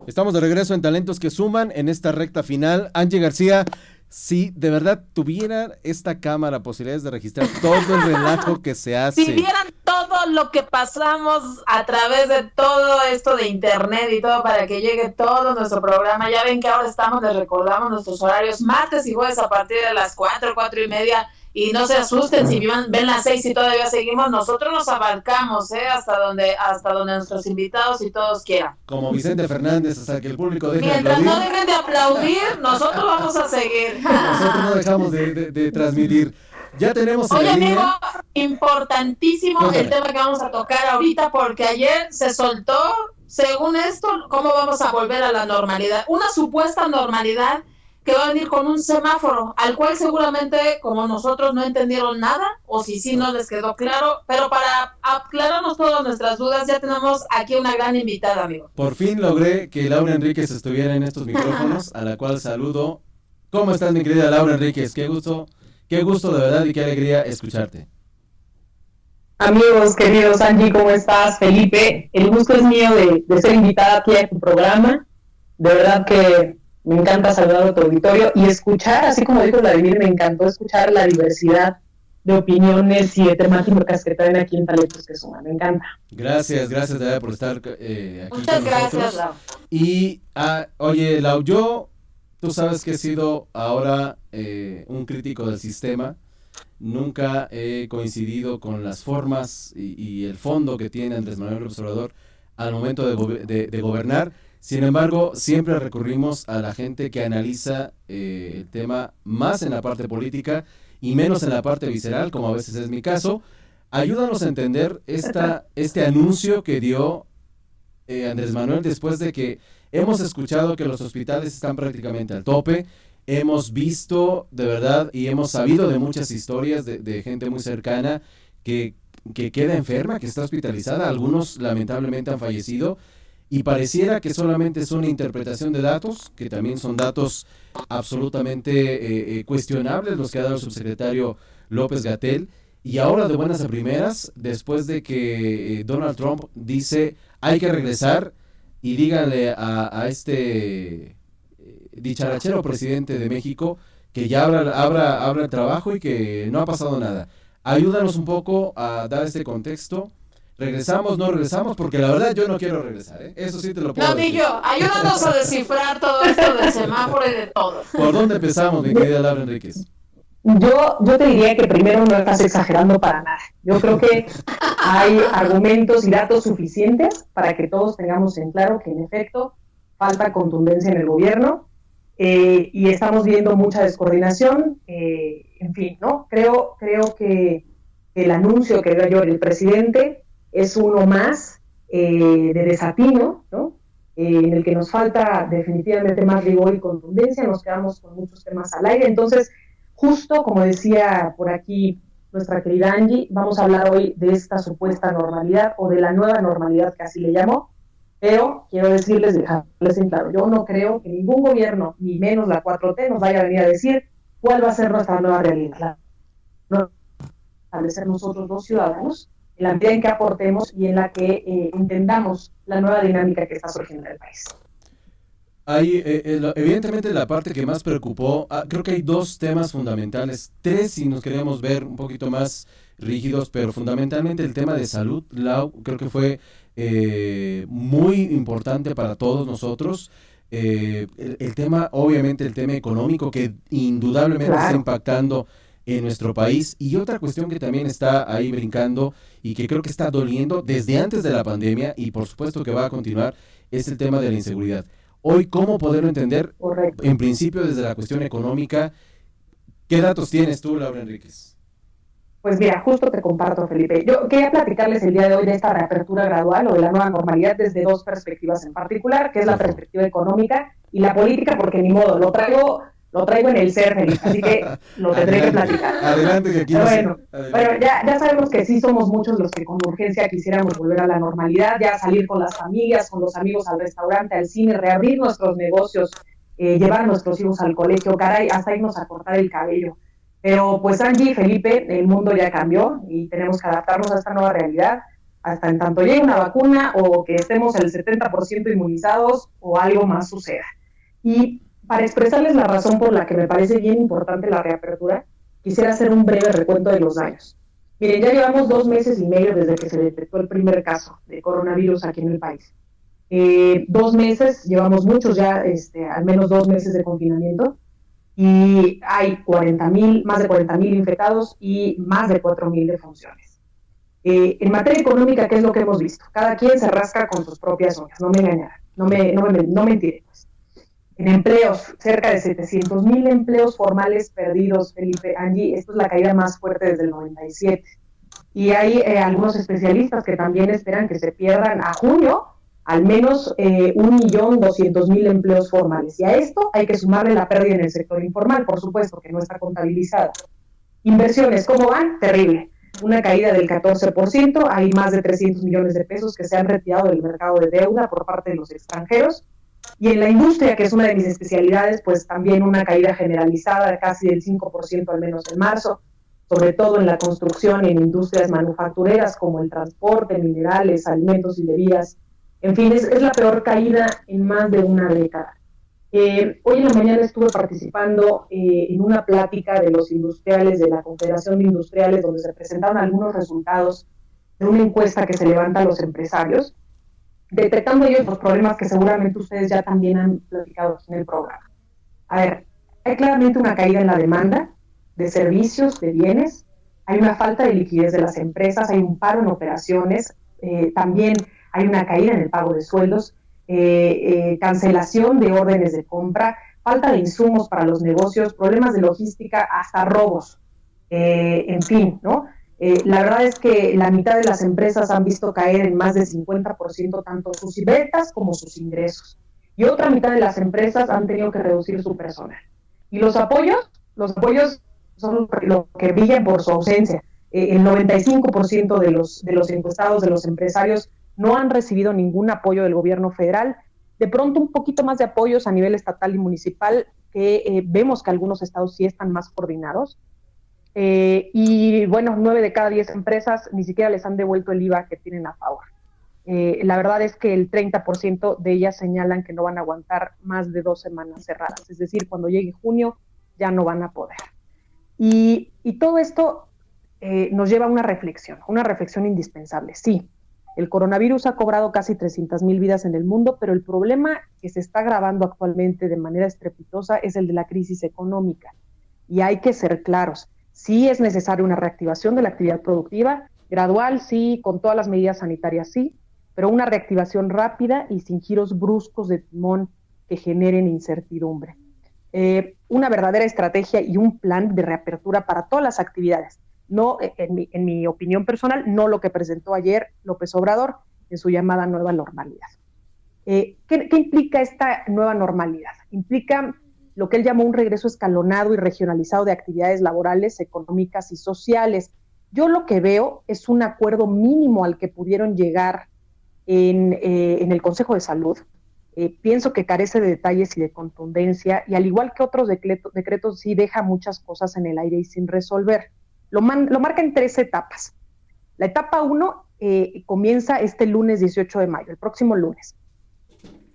Estamos de regreso en Talentos que Suman en esta recta final. Angie García, si de verdad tuviera esta cámara posibilidades de registrar todo el relajo que se Si hace. vieran todo lo que pasamos a través de todo esto de internet y todo para que llegue todo nuestro programa, ya ven que ahora les recordamos nuestros horarios martes y jueves a partir de las 4:30, y no se asusten si ven las 6 y todavía seguimos, nosotros nos abarcamos, hasta donde nuestros invitados y todos quieran. Como Vicente Fernández, hasta que el público deje de Mientras aplaudir, no dejen de aplaudir, nosotros vamos a seguir. nosotros no dejamos de transmitir. Ya tenemos en Oye, la amigo, línea. importantísimo el tema que vamos a tocar ahorita, porque ayer se soltó, según esto, cómo vamos a volver a la normalidad. Una supuesta normalidad que va a venir con un semáforo, al cual seguramente, como nosotros, no entendieron nada, o si sí no les quedó claro, pero para aclararnos todas nuestras dudas, ya tenemos aquí una gran invitada, amigo. Por fin logré que Laura Enríquez estuviera en estos micrófonos, a la cual saludo. ¿Cómo estás, mi querida Laura Enríquez? Qué gusto de verdad y qué alegría escucharte. Amigos, queridos, Angie, ¿cómo estás? Felipe, el gusto es mío de ser invitada aquí a tu programa. De verdad que me encanta saludar a tu auditorio y escuchar, así como dijo Vladimir, me encantó escuchar la diversidad de opiniones y de temáticas que traen aquí en Talentos que Suman. Me encanta. Gracias de verdad por estar aquí Muchas con gracias, nosotros. Lau. Y, oye, Lau, tú sabes que he sido ahora un crítico del sistema. Nunca he coincidido con las formas y el fondo que tiene Andrés Manuel López Obrador al momento de gobernar. Sin embargo, siempre recurrimos a la gente que analiza el tema más en la parte política y menos en la parte visceral, como a veces es mi caso. Ayúdanos a entender este anuncio que dio Andrés Manuel después de que hemos escuchado que los hospitales están prácticamente al tope. Hemos visto de verdad y hemos sabido de muchas historias de gente muy cercana que queda enferma, que está hospitalizada. Algunos lamentablemente han fallecido. Y pareciera que solamente es una interpretación de datos, que también son datos absolutamente cuestionables los que ha dado el subsecretario López-Gatell. Y ahora de buenas a primeras, después de que Donald Trump dice hay que regresar y díganle a este dicharachero presidente de México que ya abra el trabajo y que no ha pasado nada. Ayúdanos un poco a dar este contexto. ¿Regresamos, no regresamos? Porque la verdad yo no quiero regresar, ¿eh? Eso sí te lo puedo No, ni decir. yo. Ayúdanos a descifrar todo esto del semáforo y de todo. ¿Por dónde empezamos, mi querida Laura Enríquez? Yo te diría que primero no estás exagerando para nada. Yo creo que hay argumentos y datos suficientes para que todos tengamos en claro que en efecto falta contundencia en el gobierno y estamos viendo mucha descoordinación. En fin, ¿no? Creo que el anuncio que dio ayer el presidente es uno más de desatino, ¿no? En el que nos falta definitivamente más rigor y contundencia, nos quedamos con muchos temas al aire. Entonces, justo como decía por aquí nuestra querida Angie, vamos a hablar hoy de esta supuesta normalidad o de la nueva normalidad que así le llamó, pero quiero dejarles en claro, yo no creo que ningún gobierno, ni menos la 4T, nos vaya a venir a decir cuál va a ser nuestra nueva realidad. No, establecer nosotros los ciudadanos en la medida en que aportemos y en la que entendamos la nueva dinámica que está surgiendo en el país. Evidentemente la parte que más preocupó, creo que hay dos temas fundamentales, tres si nos queremos ver un poquito más rígidos, pero fundamentalmente el tema de salud, Lau, creo que fue muy importante para todos nosotros. El tema, obviamente el tema económico que indudablemente está impactando en nuestro país, y otra cuestión que también está ahí brincando y que creo que está doliendo desde antes de la pandemia y por supuesto que va a continuar, es el tema de la inseguridad. Hoy, ¿cómo poderlo entender? Correcto. En principio desde la cuestión económica. ¿Qué datos tienes tú, Laura Enríquez? Pues mira, justo te comparto, Felipe. Yo quería platicarles el día de hoy de esta reapertura gradual o de la nueva normalidad desde dos perspectivas en particular, que es la perspectiva económica y la política, porque ni modo, lo traigo en el ser, Felipe, así que lo tendré que platicar. Adelante, que aquí bueno, ya sabemos que sí somos muchos los que con urgencia quisiéramos volver a la normalidad, ya salir con las familias, con los amigos al restaurante, al cine, reabrir nuestros negocios, llevar a nuestros hijos al colegio, caray, hasta irnos a cortar el cabello. Pero pues Angie, Felipe, el mundo ya cambió y tenemos que adaptarnos a esta nueva realidad. hasta en tanto llegue una vacuna o que estemos al 70% inmunizados o algo más suceda. Y para expresarles la razón por la que me parece bien importante la reapertura, quisiera hacer un breve recuento de los daños. Miren, ya llevamos 2 meses y medio desde que se detectó el primer caso de coronavirus aquí en el país. 2 meses, llevamos muchos ya, al menos 2 meses de confinamiento, y hay más de 40,000 infectados y más de 4,000 defunciones. En materia económica, ¿qué es lo que hemos visto? Cada quien se rasca con sus propias uñas, no me engañarán, no mentiré. Pues. En empleos, cerca de 700,000 empleos formales perdidos, Felipe, Angie, esto es la caída más fuerte desde el 97. Y hay algunos especialistas que también esperan que se pierdan a junio al menos 1,200,000 empleos formales. Y a esto hay que sumarle la pérdida en el sector informal, por supuesto, que no está contabilizada. Inversiones, ¿cómo van? Terrible. Una caída del 14%, hay más de 300 millones de pesos que se han retirado del mercado de deuda por parte de los extranjeros. Y en la industria, que es una de mis especialidades, pues también una caída generalizada, casi del 5% al menos en marzo, sobre todo en la construcción y en industrias manufactureras como el transporte, minerales, alimentos y bebidas. En fin, es la peor caída en más de una década. Hoy en la mañana estuve participando en una plática de los industriales, de la Confederación de Industriales, donde se presentaron algunos resultados de una encuesta que se levanta a los empresarios, detectando ellos los problemas que seguramente ustedes ya también han platicado en el programa. A ver, hay claramente una caída en la demanda de servicios, de bienes, hay una falta de liquidez de las empresas, hay un paro en operaciones, también hay una caída en el pago de sueldos, cancelación de órdenes de compra, falta de insumos para los negocios, problemas de logística, hasta robos, en fin, ¿no? La verdad es que la mitad de las empresas han visto caer en más del 50% tanto sus ventas como sus ingresos. Y otra mitad de las empresas han tenido que reducir su personal. Y los apoyos son lo que brillan por su ausencia. El 95% de los encuestados, de los empresarios, no han recibido ningún apoyo del gobierno federal. De pronto un poquito más de apoyos a nivel estatal y municipal, que vemos que algunos estados sí están más coordinados. Y bueno, 9 de cada 10 empresas ni siquiera les han devuelto el IVA que tienen a favor. La verdad es que el 30% de ellas señalan que no van a aguantar más de 2 semanas cerradas, es decir, cuando llegue junio ya no van a poder. Y todo esto nos lleva a una reflexión indispensable. Sí, el coronavirus ha cobrado casi 300,000 vidas en el mundo, pero el problema que se está agravando actualmente de manera estrepitosa es el de la crisis económica. Y hay que ser claros, sí es necesaria una reactivación de la actividad productiva, gradual sí, con todas las medidas sanitarias sí, pero una reactivación rápida y sin giros bruscos de timón que generen incertidumbre. Una verdadera estrategia y un plan de reapertura para todas las actividades. No, en mi opinión personal, no lo que presentó ayer López Obrador en su llamada nueva normalidad. ¿Qué implica esta nueva normalidad? Implica lo que él llamó un regreso escalonado y regionalizado de actividades laborales, económicas y sociales. Yo lo que veo es un acuerdo mínimo al que pudieron llegar en el Consejo de Salud. Pienso que carece de detalles y de contundencia, y al igual que otros decretos sí deja muchas cosas en el aire y sin resolver. Lo marca en 3 etapas. La etapa 1 comienza este lunes 18 de mayo, el próximo lunes,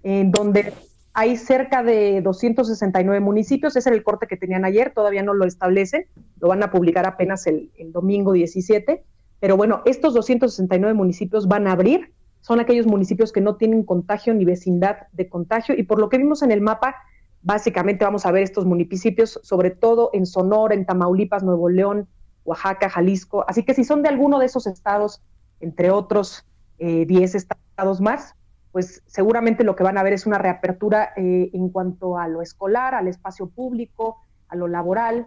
en donde hay cerca de 269 municipios, ese era el corte que tenían ayer, todavía no lo establecen, lo van a publicar apenas el domingo 17, pero bueno, estos 269 municipios van a abrir, son aquellos municipios que no tienen contagio ni vecindad de contagio, y por lo que vimos en el mapa, básicamente vamos a ver estos municipios, sobre todo en Sonora, en Tamaulipas, Nuevo León, Oaxaca, Jalisco, así que si son de alguno de esos estados, entre otros 10 estados más, pues seguramente lo que van a ver es una reapertura en cuanto a lo escolar, al espacio público, a lo laboral.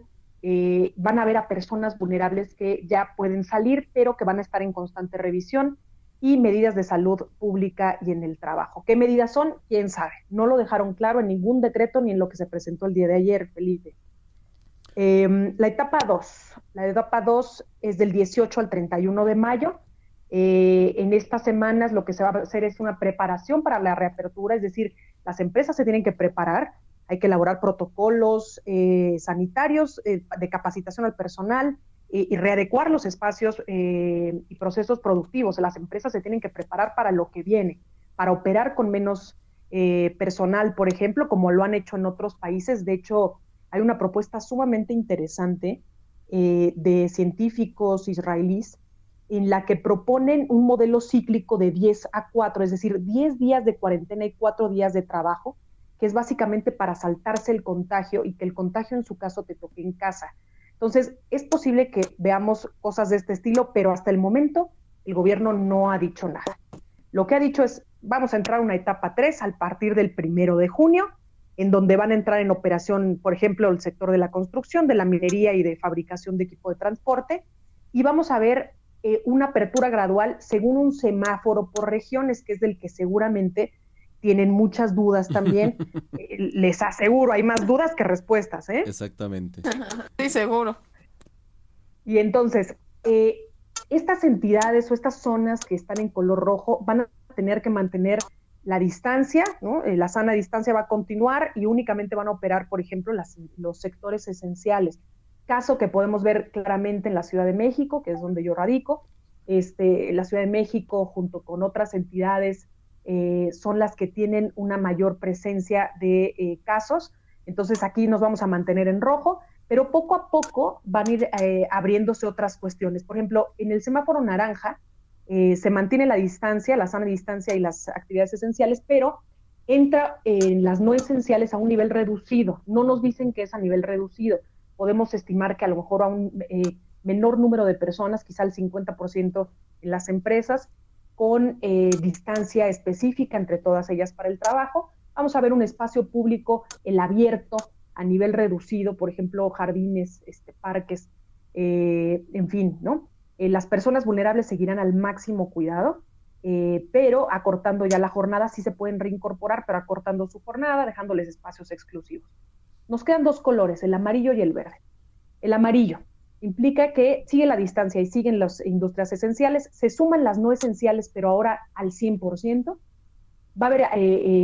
Van a ver a personas vulnerables que ya pueden salir, pero que van a estar en constante revisión, y medidas de salud pública y en el trabajo. ¿Qué medidas son? ¿Quién sabe? No lo dejaron claro en ningún decreto ni en lo que se presentó el día de ayer, Felipe. La etapa 2 es del 18 al 31 de mayo. En estas semanas lo que se va a hacer es una preparación para la reapertura, es decir, las empresas se tienen que preparar, hay que elaborar protocolos sanitarios de capacitación al personal, y readecuar los espacios y procesos productivos. Las empresas se tienen que preparar para lo que viene, para operar con menos personal, por ejemplo, como lo han hecho en otros países. De hecho, hay una propuesta sumamente interesante de científicos israelíes en la que proponen un modelo cíclico de 10-4, es decir, 10 días de cuarentena y 4 días de trabajo, que es básicamente para saltarse el contagio y que el contagio en su caso te toque en casa. Entonces, es posible que veamos cosas de este estilo, pero hasta el momento el gobierno no ha dicho nada. Lo que ha dicho es, vamos a entrar a una etapa 3 a partir del 1 de junio, en donde van a entrar en operación, por ejemplo, el sector de la construcción, de la minería y de fabricación de equipo de transporte, y vamos a ver una apertura gradual según un semáforo por regiones, que es del que seguramente tienen muchas dudas también. Les aseguro, hay más dudas que respuestas, ¿eh? Exactamente. Sí, seguro. Y entonces, estas entidades o estas zonas que están en color rojo van a tener que mantener la distancia, ¿no? La sana distancia va a continuar y únicamente van a operar, por ejemplo, los sectores esenciales. Caso que podemos ver claramente en la Ciudad de México, que es donde yo radico. La Ciudad de México, junto con otras entidades, son las que tienen una mayor presencia de casos. Entonces aquí nos vamos a mantener en rojo, pero poco a poco van a ir abriéndose otras cuestiones. Por ejemplo, en el semáforo naranja se mantiene la distancia, la sana distancia y las actividades esenciales, pero entra en las no esenciales a un nivel reducido. No nos dicen que es a nivel reducido. Podemos estimar que a lo mejor a un menor número de personas, quizá el 50% en las empresas, con distancia específica entre todas ellas para el trabajo. Vamos a ver un espacio público, el abierto, a nivel reducido, por ejemplo, jardines, parques, en fin, ¿no? Las personas vulnerables seguirán al máximo cuidado, pero acortando ya la jornada, sí se pueden reincorporar, pero acortando su jornada, dejándoles espacios exclusivos. Nos quedan dos colores, el amarillo y el verde. El amarillo implica que sigue la distancia y siguen las industrias esenciales, se suman las no esenciales, pero ahora al 100%. Va a haber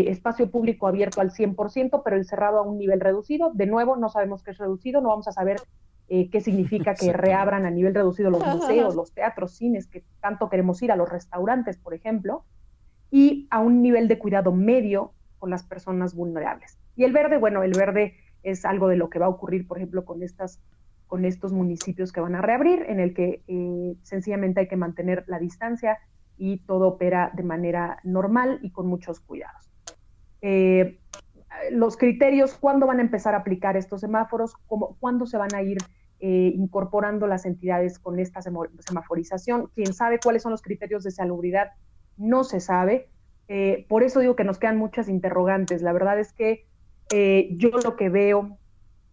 espacio público abierto al 100%, pero el cerrado a un nivel reducido. De nuevo, no sabemos qué es reducido, no vamos a saber qué significa que reabran a nivel reducido los museos, los teatros, cines, que tanto queremos ir, a los restaurantes, por ejemplo, y a un nivel de cuidado medio con las personas vulnerables. Y el verde, bueno, el verde es algo de lo que va a ocurrir, por ejemplo, con estos municipios que van a reabrir, en el que sencillamente hay que mantener la distancia y todo opera de manera normal y con muchos cuidados. Los criterios, ¿cuándo van a empezar a aplicar estos semáforos? ¿Cuándo se van a ir incorporando las entidades con esta semaforización? ¿Quién sabe cuáles son los criterios de salubridad? No se sabe. Por eso digo que nos quedan muchas interrogantes. La verdad es que yo lo que veo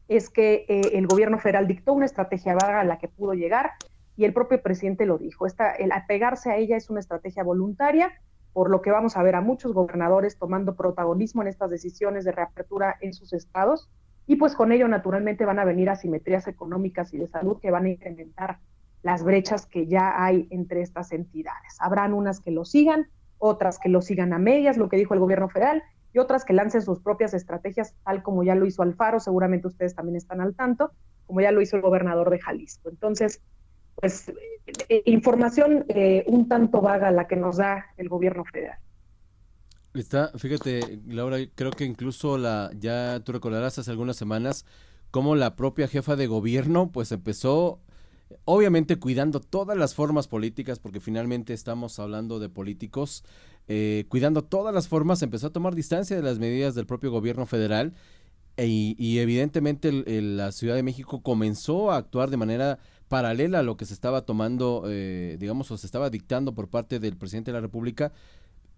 es que el gobierno federal dictó una estrategia vaga a la que pudo llegar, y el propio presidente lo dijo. El apegarse a ella es una estrategia voluntaria, por lo que vamos a ver a muchos gobernadores tomando protagonismo en estas decisiones de reapertura en sus estados, y pues con ello naturalmente van a venir asimetrías económicas y de salud que van a incrementar las brechas que ya hay entre estas entidades. Habrán unas que lo sigan, otras que lo sigan a medias, lo que dijo el gobierno federal, y otras que lancen sus propias estrategias, tal como ya lo hizo Alfaro, seguramente ustedes también están al tanto, como ya lo hizo el gobernador de Jalisco. Entonces, pues, información un tanto vaga la que nos da el gobierno federal. Fíjate, Laura, creo que incluso ya tú recordarás hace algunas semanas cómo la propia jefa de gobierno pues empezó, obviamente cuidando todas las formas políticas, porque finalmente estamos hablando de políticos, cuidando todas las formas, empezó a tomar distancia de las medidas del propio gobierno federal y evidentemente la Ciudad de México comenzó a actuar de manera paralela a lo que se estaba tomando, digamos, o se estaba dictando por parte del presidente de la República.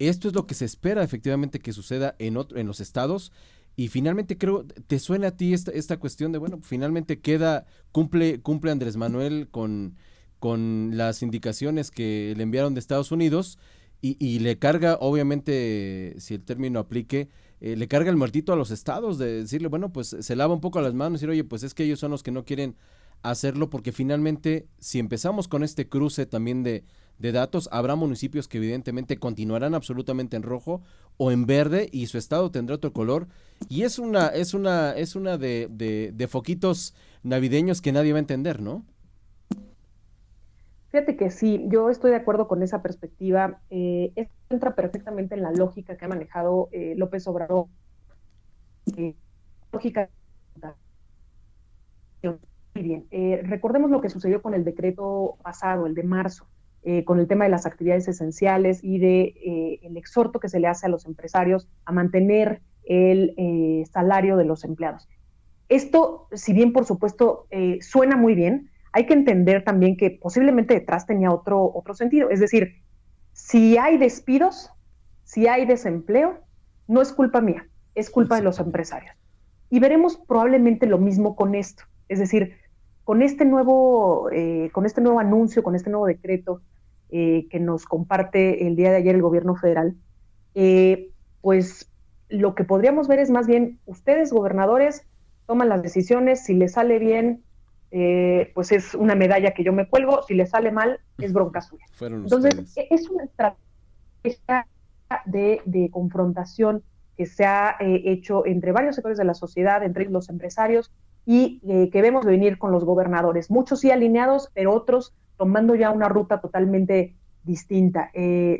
Esto es lo que se espera efectivamente que suceda en los estados. Y finalmente creo, ¿te suena a ti esta cuestión de, bueno, finalmente cumple Andrés Manuel con las indicaciones que le enviaron de Estados Unidos y le carga, obviamente, si el término aplique, le carga el muertito a los estados de decirle, bueno, pues se lava un poco las manos y decir, oye, pues es que ellos son los que no quieren hacerlo, porque finalmente, si empezamos con este cruce también de datos, habrá municipios que evidentemente continuarán absolutamente en rojo o en verde y su estado tendrá otro color, y es una de foquitos navideños que nadie va a entender, ¿no? Fíjate que sí, yo estoy de acuerdo con esa perspectiva. Esto entra perfectamente en la lógica que ha manejado López Obrador. Lógica. Muy bien. Recordemos lo que sucedió con el decreto pasado, el de marzo, con el tema de las actividades esenciales y de el exhorto que se le hace a los empresarios a mantener el salario de los empleados. Esto, si bien por supuesto suena muy bien, hay que entender también que posiblemente detrás tenía otro sentido. Es decir, si hay despidos, si hay desempleo, no es culpa mía, es culpa de los empresarios. Y veremos probablemente lo mismo con esto. Es decir, con este nuevo anuncio, con este nuevo decreto que nos comparte el día de ayer el gobierno federal, pues lo que podríamos ver es más bien, ustedes, gobernadores, toman las decisiones, si les sale bien, pues es una medalla que yo me cuelgo, si les sale mal, es bronca suya. Entonces, ustedes. Es una estrategia de confrontación que se ha hecho entre varios sectores de la sociedad, entre los empresarios, y que vemos venir con los gobernadores. Muchos sí alineados, pero otros tomando ya una ruta totalmente distinta.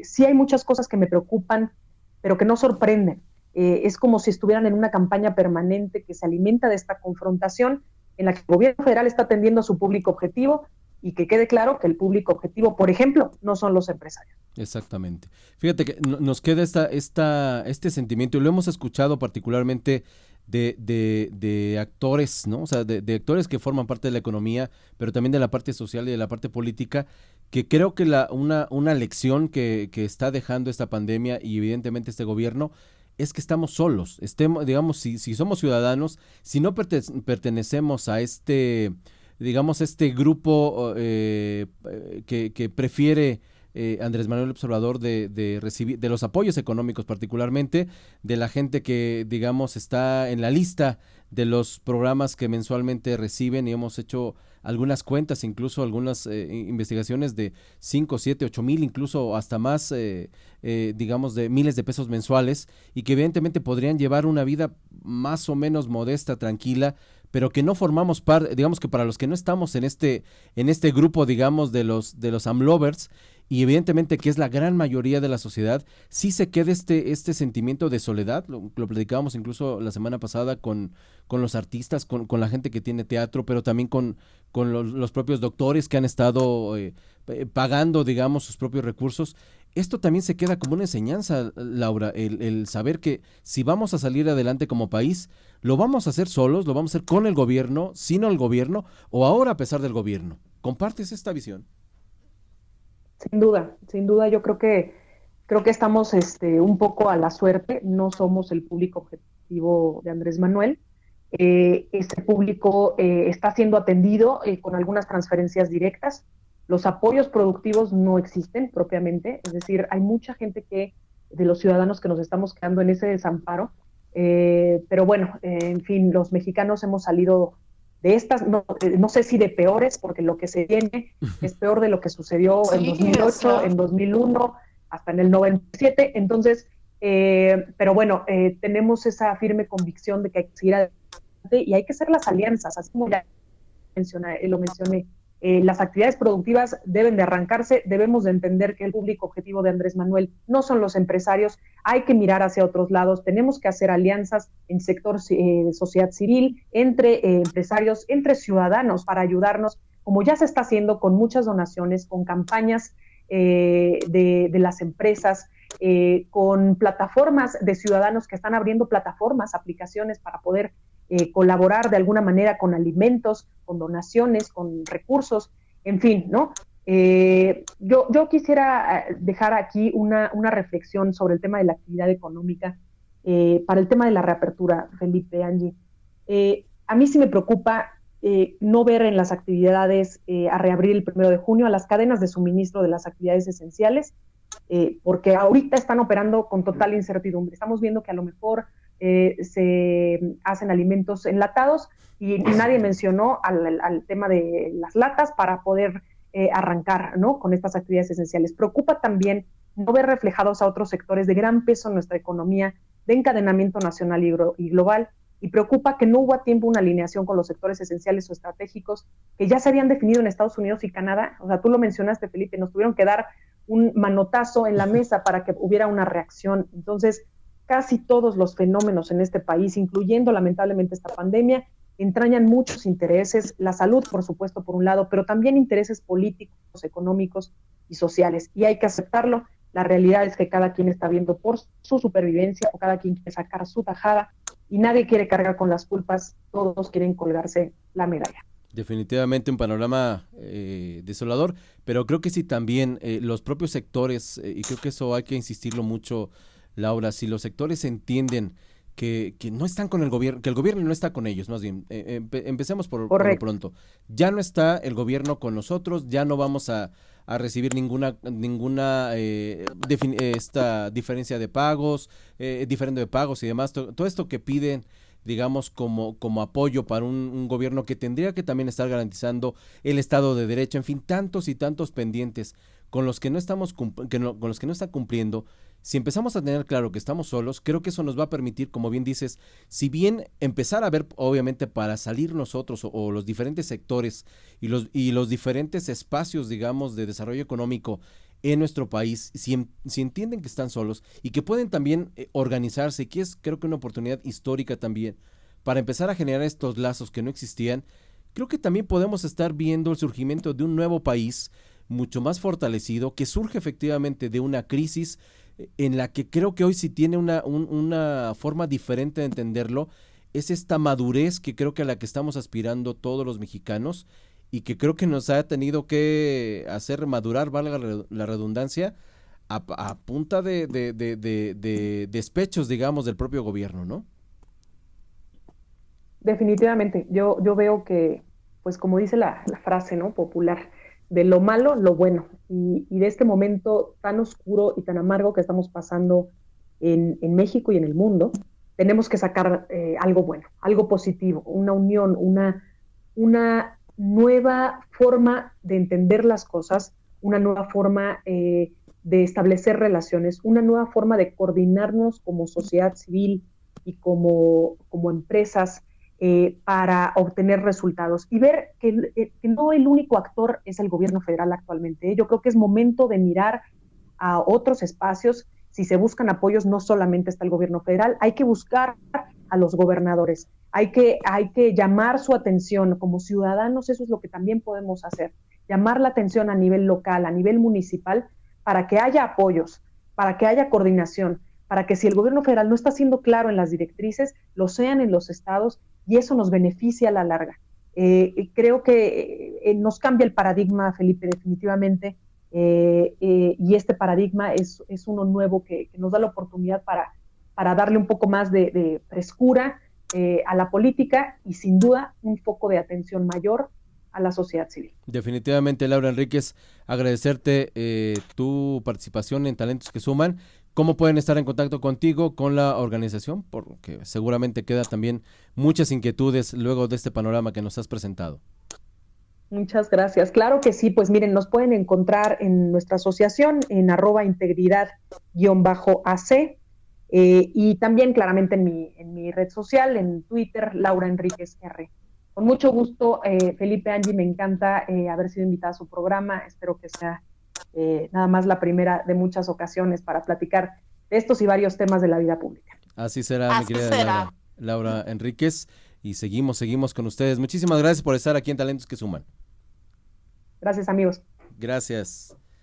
Sí hay muchas cosas que me preocupan, pero que no sorprenden. Es como si estuvieran en una campaña permanente que se alimenta de esta confrontación en la que el gobierno federal está atendiendo a su público objetivo, y que quede claro que el público objetivo, por ejemplo, no son los empresarios. Exactamente. Fíjate que nos queda este sentimiento, y lo hemos escuchado particularmente de actores, ¿no? O sea, de actores que forman parte de la economía, pero también de la parte social y de la parte política, que creo que una lección que está dejando esta pandemia y evidentemente este gobierno es que estamos solos. Digamos, si somos ciudadanos, si no pertenecemos a este grupo que prefiere Andrés Manuel López Obrador de recibir de los apoyos económicos, particularmente de la gente que, digamos, está en la lista de los programas que mensualmente reciben, y hemos hecho algunas cuentas, incluso algunas investigaciones de 5, 7, 8 mil, incluso hasta más, digamos, de miles de pesos mensuales, y que evidentemente podrían llevar una vida más o menos modesta, tranquila, pero que no formamos parte, digamos que para los que no estamos en este grupo, digamos, de los AMLovers, y evidentemente que es la gran mayoría de la sociedad, sí se queda este sentimiento de soledad. Lo platicábamos incluso la semana pasada con los artistas, con la gente que tiene teatro, pero también con los propios doctores que han estado pagando, digamos, sus propios recursos. Esto también se queda como una enseñanza, Laura, el saber que si vamos a salir adelante como país, lo vamos a hacer solos, lo vamos a hacer con el gobierno, sin el gobierno, o ahora a pesar del gobierno. ¿Compartes esta visión? Sin duda, yo creo que estamos un poco a la suerte, no somos el público objetivo de Andrés Manuel. Este público está siendo atendido con algunas transferencias directas. Los apoyos productivos no existen propiamente, es decir, hay mucha gente de los ciudadanos que nos estamos quedando en ese desamparo, pero bueno, en fin, los mexicanos hemos salido de estas, no sé si de peores, porque lo que se viene es peor de lo que sucedió en 2008, en 2001, hasta en el 97, entonces, pero bueno, tenemos esa firme convicción de que hay que seguir adelante y hay que hacer las alianzas, así como ya lo mencioné. Las actividades productivas deben de arrancarse, debemos de entender que el público objetivo de Andrés Manuel no son los empresarios, hay que mirar hacia otros lados, tenemos que hacer alianzas en sector sociedad civil, entre empresarios, entre ciudadanos para ayudarnos, como ya se está haciendo con muchas donaciones, con campañas de las empresas, con plataformas de ciudadanos que están abriendo plataformas, aplicaciones para poder colaborar de alguna manera con alimentos, con donaciones, con recursos, en fin, ¿no? Yo quisiera dejar aquí una reflexión sobre el tema de la actividad económica, para el tema de la reapertura, Felipe, Angie. A mí sí me preocupa no ver en las actividades a reabrir el 1 de junio a las cadenas de suministro de las actividades esenciales, porque ahorita están operando con total incertidumbre. Estamos viendo que a lo mejor se hacen alimentos enlatados y nadie mencionó al tema de las latas para poder arrancar, ¿no?, con estas actividades esenciales. Preocupa también no ver reflejados a otros sectores de gran peso en nuestra economía, de encadenamiento nacional y global, y preocupa que no hubo a tiempo una alineación con los sectores esenciales o estratégicos que ya se habían definido en Estados Unidos y Canadá. O sea, tú lo mencionaste, Felipe, nos tuvieron que dar un manotazo en la mesa para que hubiera una reacción. Entonces, casi todos los fenómenos en este país, incluyendo lamentablemente esta pandemia, entrañan muchos intereses, la salud, por supuesto, por un lado, pero también intereses políticos, económicos y sociales. Y hay que aceptarlo. La realidad es que cada quien está viendo por su supervivencia o cada quien quiere sacar su tajada y nadie quiere cargar con las culpas, todos quieren colgarse la medalla. Definitivamente un panorama desolador, pero creo que sí también los propios sectores, y creo que eso hay que insistirlo mucho, Laura, si los sectores entienden que no están con el gobierno, que el gobierno no está con ellos, más bien, empecemos por lo pronto. Ya no está el gobierno con nosotros, ya no vamos a recibir ninguna esta diferencia de pagos, diferendo de pagos y demás, todo esto que piden, digamos, como apoyo para un gobierno que tendría que también estar garantizando el Estado de Derecho, en fin, tantos y tantos pendientes con los que no estamos con los que no está cumpliendo. Si empezamos a tener claro que estamos solos, creo que eso nos va a permitir, como bien dices, si bien empezar a ver, obviamente, para salir nosotros o los diferentes sectores y los diferentes espacios, digamos, de desarrollo económico en nuestro país, si entienden que están solos y que pueden también organizarse, que es creo que una oportunidad histórica también para empezar a generar estos lazos que no existían, creo que también podemos estar viendo el surgimiento de un nuevo país mucho más fortalecido, que surge efectivamente de una crisis en la que creo que hoy sí tiene una forma diferente de entenderlo, es esta madurez que creo que a la que estamos aspirando todos los mexicanos y que creo que nos ha tenido que hacer madurar, valga la redundancia, a punta de despechos, digamos, del propio gobierno, ¿no? Definitivamente, yo veo que, pues como dice la frase, ¿no?, popular, de lo malo, lo bueno, y de este momento tan oscuro y tan amargo que estamos pasando en México y en el mundo, tenemos que sacar algo bueno, algo positivo, una unión, una nueva forma de entender las cosas, una nueva forma de establecer relaciones, una nueva forma de coordinarnos como sociedad civil y como empresas, para obtener resultados y ver que no el único actor es el gobierno federal actualmente. Yo creo que es momento de mirar a otros espacios. Si se buscan apoyos, no solamente está el gobierno federal, hay que buscar a los gobernadores, hay que llamar su atención como ciudadanos. Eso es lo que también podemos hacer, llamar la atención a nivel local, a nivel municipal, para que haya apoyos, para que haya coordinación, para que si el gobierno federal no está siendo claro en las directrices, lo sean en los estados, y eso nos beneficia a la larga. Creo que nos cambia el paradigma, Felipe, definitivamente, y este paradigma es uno nuevo que nos da la oportunidad para darle un poco más de frescura a la política y sin duda un foco de atención mayor a la sociedad civil. Definitivamente, Laura Enríquez, agradecerte tu participación en Talentos que Suman. ¿Cómo pueden estar en contacto contigo, con la organización? Porque seguramente queda también muchas inquietudes luego de este panorama que nos has presentado. Muchas gracias. Claro que sí, pues miren, nos pueden encontrar en nuestra asociación en @integridad_AC y también claramente en mi red social, en Twitter, Laura Enríquez R. Con mucho gusto, Felipe, Angie, me encanta haber sido invitada a su programa. Espero que sea nada más la primera de muchas ocasiones para platicar de estos y varios temas de la vida pública. Así será, mi querida Laura Enríquez, y seguimos con ustedes. Muchísimas gracias por estar aquí en Talentos que Suman. Gracias, amigos. Gracias.